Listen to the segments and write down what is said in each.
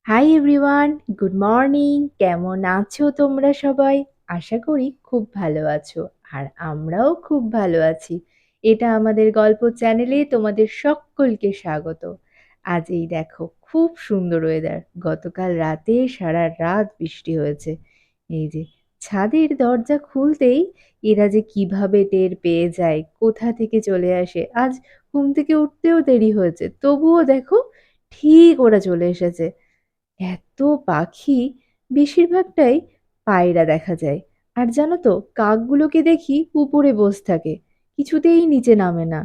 Hi everyone, good morning. কেমন আছো তোমরা সবাই? আশা করি খুব ভালো আছো। আর আমরাও খুব ভালো আছি। এটা আমাদের গল্প চ্যানেলে তোমাদের সকলকে স্বাগত। আজ এই দেখো খুব সুন্দর ওয়েদার। গতকাল রাতে সারা রাত বৃষ্টি হয়েছে। এই যে ছাদের দরজা খুলতেই এরা যে কিভাবে টের পেয়ে যায়, কোথা থেকে চলে আসে। আজ ঘুম থেকে উঠতেও দেরি হয়েছে, তবুও দেখো ঠিক ওরা চলে এসেছে। এত পাখি, বেশিরভাগটাই পায়রা দেখা যায়। আর জানো তো, কাকগুলোকে দেখি উপরে বসে থাকে, কিছুতেই নিচে নামে না।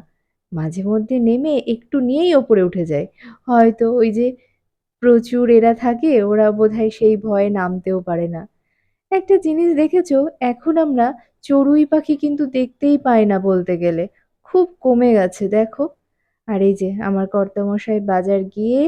মাঝে মধ্যে নেমে একটু নিয়েই ওপরে উঠে যায়। হয়তো ওই যে প্রচুর এরা থাকে, ওরা বোধহয় সেই ভয়ে নামতেও পারে না। একটা জিনিস দেখেছো, এখন আমরা চড়ুই পাখি কিন্তু দেখতেই পাই না বলতে গেলে, খুব কমে গেছে দেখো। আর এই যে আমার কর্তামশাই বাজার গিয়ে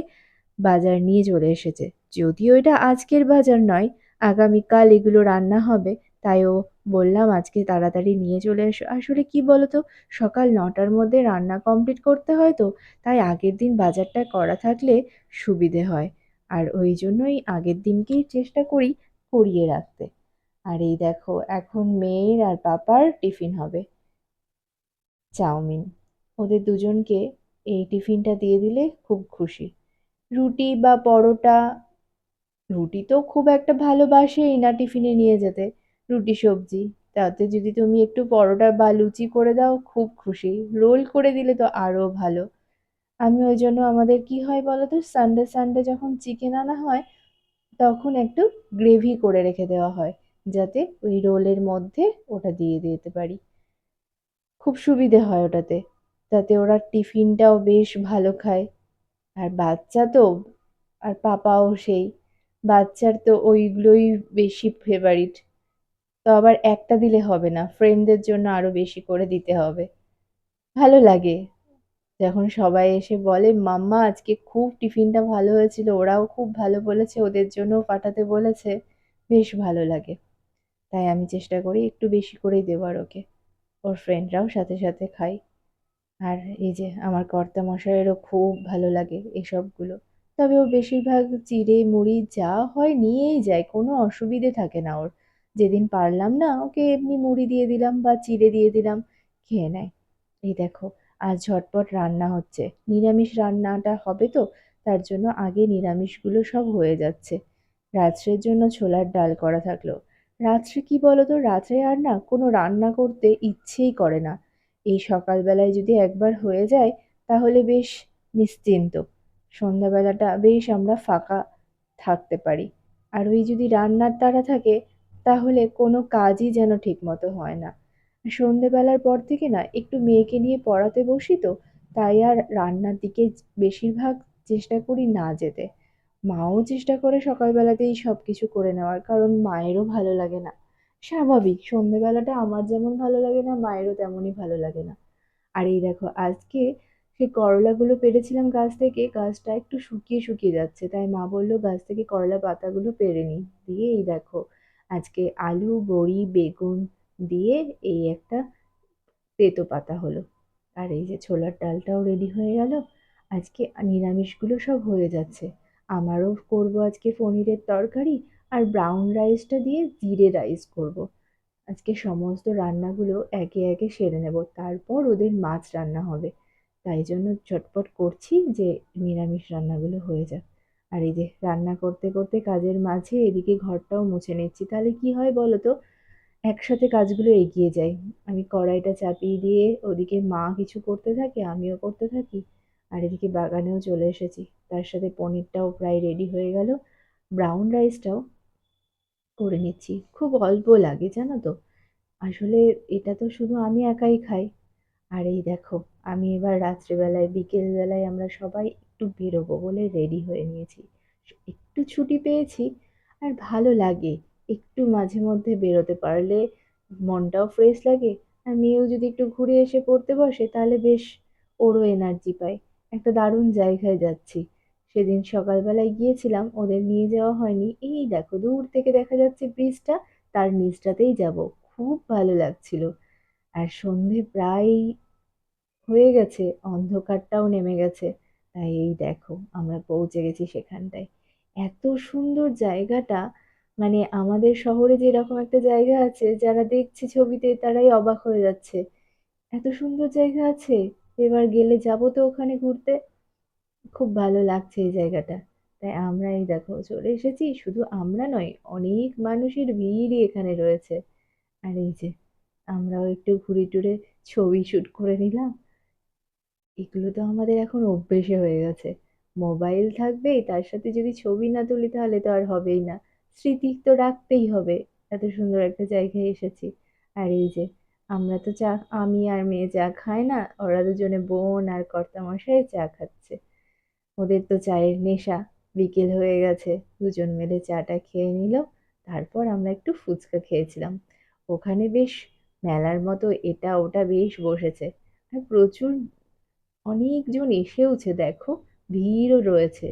বাজার নিয়ে চলে এসেছে। যদিও এটা আজকের বাজার নয়, আগামীকাল এগুলো রান্না হবে, তাইও বললাম আজকে তাড়াতাড়ি নিয়ে চলে এসো। আসলে কি বলতো, সকাল 9টার মধ্যে রান্না কমপ্লিট করতে হয় তো, তাই আগের দিন বাজারটা করা থাকলে সুবিধে হয়। আর ওই জন্যই আগের দিনকেই চেষ্টা করি করিয়ে রাখতে। আর এই দেখো এখন মেয়ের আর পাপার টিফিন হবে চাউমিন। ওদের দুজনকে এই টিফিনটা দিয়ে দিলে খুব খুশি। রুটি বা পরোটা, রুটি তো খুব একটা ভালোবাসেই না টিফিনে নিয়ে যেতে, রুটি সবজি। তাতে যদি তুমি একটু পরোটা বা লুচি করে দাও খুব খুশি, রোল করে দিলে তো আরো ভালো। আমি ওই জন্য, আমাদের কি হয় বলো তো, সানডে সানডে যখন চিকেন আনা হয় তখন একটু গ্রেভি করে রেখে দেওয়া হয়, যাতে ওই রোলের মধ্যে ওটা দিয়ে দিতে পারি। খুব সুবিধে হয় ওটাতে, তাতে ওরা টিফিনটাও বেশ ভালো খায়। আর বাচ্চা তো, আর পাপাও সেই, বাচ্চার তো ওইগুলোই বেশি ফেভারিট। তো আবার একটা দিলে হবে না, ফ্রেন্ডদের জন্য আরো বেশি করে দিতে হবে। ভালো লাগে যখন সবাই এসে বলে মাম্মা আজকে খুব টিফিনটা ভালো হয়েছিল, ওরাও খুব ভালো বলেছে, ওদের জন্যও পাঠাতে বলেছে। বেশ ভালো লাগে। তাই আমি চেষ্টা করি একটু বেশি করেই দেওয়ার ওকে। ওর ফ্রেন্ডরাও সাথে সাথে খায়। আর এই যে আমার কর্তামশাইয়েরও খুব ভালো লাগে এসবগুলো। তবে ও বেশিরভাগ চিড়ে মুড়ি যা হয় নিয়েই যায়, কোনো অসুবিধে থাকে না ওর। যেদিন পারলাম না, ওকে এমনি মুড়ি দিয়ে দিলাম বা চিড়ে দিয়ে দিলাম, খেয়ে নেয়। এই দেখো আজ ঝটপট রান্না হচ্ছে, নিরামিষ রান্নাটা হবে তো, তার জন্য আগে নিরামিষগুলো সব হয়ে যাচ্ছে। রাত্রের জন্য ছোলার ডাল করা থাকলো। রাত্রে কি বলতো, রাত্রে আর না কোনো রান্না করতে ইচ্ছেই করে না। এই সকালবেলায় যদি একবার হয়ে যায় তাহলে বেশ নিশ্চিন্ত, সন্ধ্যাবেলাটা বেশ আমরা ফাঁকা থাকতে পারি। আর ওই যদি রান্নার তাড়া থাকে তাহলে কোনো কাজই যেন ঠিক মতো হয় না। সন্ধেবেলার পর থেকে না একটু মেয়েকে নিয়ে পড়াতে বসি তো, তাই আর রান্নার দিকে বেশিরভাগ চেষ্টা করি না যেতে। মাও চেষ্টা করে সকালবেলাতেই সব কিছু করে নেওয়ার, কারণ মায়েরও ভালো লাগে না। স্বাভাবিক, সন্ধেবেলাটা আমার যেমন ভালো লাগে না, মায়েরও তেমনই ভালো লাগে না। আর এই দেখো আজকে সেই করলাগুলো পেড়েছিলাম গাছ থেকে, গাছটা একটু শুকিয়ে শুকিয়ে যাচ্ছে, তাই মা বললো গাছ থেকে করলা পাতাগুলো পেড়ে নি। দিয়ে এই দেখো আজকে আলু বড়ি বেগুন দিয়ে এই একটা তেতো পাতা হলো। আর এই যে ছোলার ডালটাও রেডি হয়ে গেল। আজকে নিরামিষগুলো সব হয়ে যাচ্ছে। আমারও করব আজকে পনিরের তরকারি, আর ব্রাউন রাইসটা দিয়ে জিরে রাইস করব। আজকে সমস্ত রান্নাগুলো একে একে সেরে নেব, তারপর ওদের মাছ রান্না হবে। তাই জন্য চটপট করছি যে নিরামিষ রান্নাগুলো হয়ে যাক। আর এই যে রান্না করতে করতে কাজের মাঝে এদিকে ঘরটাও মুছে নিচ্ছি, তাহলে কি হয় বলো তো, একসাথে কাজগুলো এগিয়ে যায়। আমি কড়াইটা চাপিয়ে দিয়ে ওদিকে মা কিছু করতে থাকে, আমিও করতে থাকি। আর এদিকে বাগানেও চলে এসেছি, তার সাথে পনিরটাও প্রায় রেডি হয়ে গেল। ব্রাউন রাইসটাও করে নিচ্ছি, খুব অল্প লাগে জানো তো। আসলে এটা তো শুধু আমি একাই খাই। আর এই দেখো আমি এবার রাত্রেবেলায় বিকেল বেলায় আমরা সবাই একটু বেরোবো বলে রেডি হয়ে নিয়েছি। একটু ছুটি পেয়েছি, আর ভালো লাগে একটু মাঝে মধ্যে বেরোতে পারলে, মনটাও ফ্রেশ লাগে। আর মেয়েও যদি একটু ঘুরে এসে পড়তে বসে তাহলে বেশ ওরও এনার্জি পায়। একটা দারুণ জায়গায় যাচ্ছি। সেদিন সকালবেলায় গিয়েছিলাম, ওদের নিয়ে যাওয়া হয়নি। এই দেখো দূর থেকে দেখা যাচ্ছে ব্রিজটা, তার নিচটাতেই যাব। খুব ভালো লাগছিল। আর সন্ধে প্রায় হয়ে গেছে, অন্ধকারটাও নেমে গেছে। তাই এই দেখো আমরা পৌঁছে গেছি সেখানটায়। এত সুন্দর জায়গাটা, মানে আমাদের শহরে যেরকম একটা জায়গা আছে, যারা দেখছে ছবিতে তারাই অবাক হয়ে যাচ্ছে। এত সুন্দর জায়গা আছে, এবার গেলে যাবো তো ওখানে ঘুরতে। খুব ভালো লাগছে এই জায়গাটা। তাই আমরা এই দেখো চলে এসেছি, শুধু আমরা নয়, অনেক মানুষের ভিড়ই এখানে রয়েছে। আর এই যে আমরাও একটু ঘুরে টুরে ছবি শুট করে নিলাম। এগুলো তো আমাদের এখন অভ্যেসে হয়ে গেছে। মোবাইল থাকবেই, তার সাথে যদি ছবি না তুলি তাহলে তো আর হবেই না। স্মৃতি তো রাখতেই হবে। এত সুন্দর একটা জায়গায় এসেছি। আর এই যে আমরা তো চা, আমি আর মেয়ে চা খায় না, ওরা দুজনে বোন আর কর্তামশাই চা খাচ্ছে। ওদের তো চায়ের নেশা। বিকেল হয়ে গেছে, দুজন মিলে চাটা খেয়ে নিল। তারপর আমরা একটু ফুচকা খেয়েছিলাম। ওখানে বেশ মেলার মতো এটা ওটা বেশ বসেছে। আর প্রচুর অনেকজন এসেওছে দেখো, ভিড়ও রয়েছে।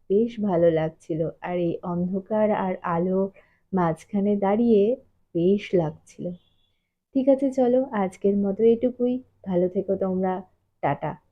বেশ ভালো লাগছিল। আর এই অন্ধকার আর আলো মাঝখানে দাঁড়িয়ে বেশ লাগছিল। ঠিক আছে, চলো আজকের মতো এটুকুই। ভালো থেকো তোমরা। টাটা।